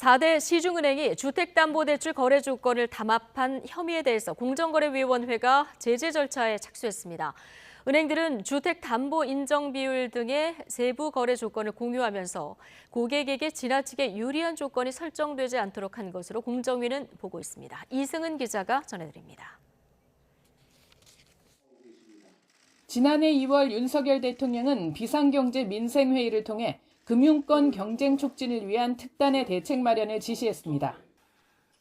4대 시중은행이 주택담보대출 거래 조건을 담합한 혐의에 대해서 공정거래위원회가 제재 절차에 착수했습니다. 은행들은 주택담보 인정 비율 등의 세부 거래 조건을 공유하면서 고객에게 지나치게 유리한 조건이 설정되지 않도록 한 것으로 공정위는 보고 있습니다. 이승은 기자가 전해드립니다. 지난해 2월 윤석열 대통령은 비상경제 민생회의를 통해 금융권 경쟁 촉진을 위한 특단의 대책 마련을 지시했습니다.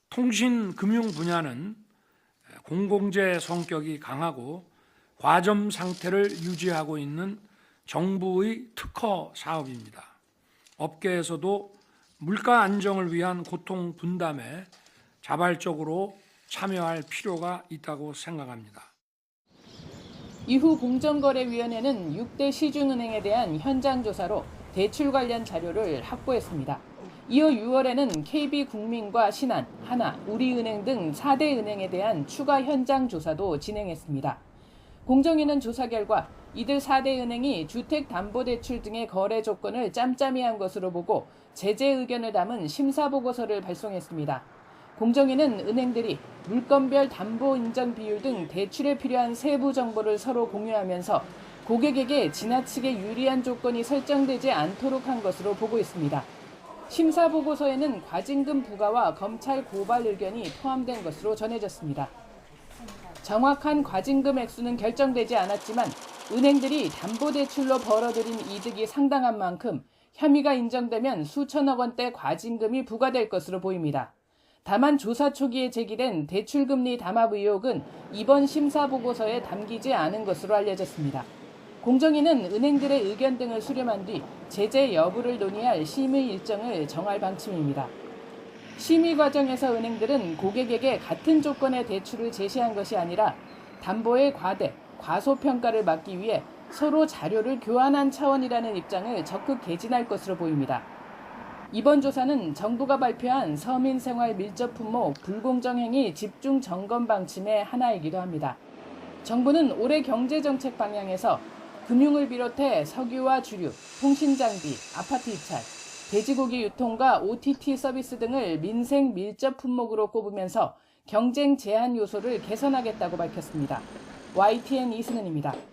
통신 금융 분야는 공공재 성격이 강하고 과점 상태를 유지하고 있는 정부의 특허 사업입니다. 업계에서도 물가 안정을 위한 고통 분담에 자발적으로 참여할 필요가 있다고 생각합니다. 이후 공정거래위원회는 6대 시중은행에 대한 현장 조사로 대출 관련 자료를 확보했습니다. 이어 6월에는 KB국민과 신한, 하나, 우리은행 등 4대 은행에 대한 추가 현장 조사도 진행했습니다. 공정위는 조사 결과 이들 4대 은행이 주택담보대출 등의 거래 조건을 짬짬이 한 것으로 보고 제재 의견을 담은 심사보고서를 발송했습니다. 공정위는 은행들이 물건별 담보 인정 비율 등 대출에 필요한 세부 정보를 서로 공유하면서 고객에게 지나치게 유리한 조건이 설정되지 않도록 한 것으로 보고 있습니다. 심사보고서에는 과징금 부과와 검찰 고발 의견이 포함된 것으로 전해졌습니다. 정확한 과징금 액수는 결정되지 않았지만 은행들이 담보대출로 벌어들인 이득이 상당한 만큼 혐의가 인정되면 수천억 원대 과징금이 부과될 것으로 보입니다. 다만 조사 초기에 제기된 대출금리 담합 의혹은 이번 심사보고서에 담기지 않은 것으로 알려졌습니다. 공정위는 은행들의 의견 등을 수렴한 뒤 제재 여부를 논의할 심의 일정을 정할 방침입니다. 심의 과정에서 은행들은 고객에게 같은 조건의 대출을 제시한 것이 아니라 담보의 과대, 과소평가를 막기 위해 서로 자료를 교환한 차원이라는 입장을 적극 개진할 것으로 보입니다. 이번 조사는 정부가 발표한 서민생활 밀접 품목 불공정행위 집중 점검 방침의 하나이기도 합니다. 정부는 올해 경제정책 방향에서 금융을 비롯해 석유와 주류, 통신장비, 아파트 입찰, 돼지고기 유통과 OTT 서비스 등을 민생 밀접 품목으로 꼽으면서 경쟁 제한 요소를 개선하겠다고 밝혔습니다. YTN 이승은입니다.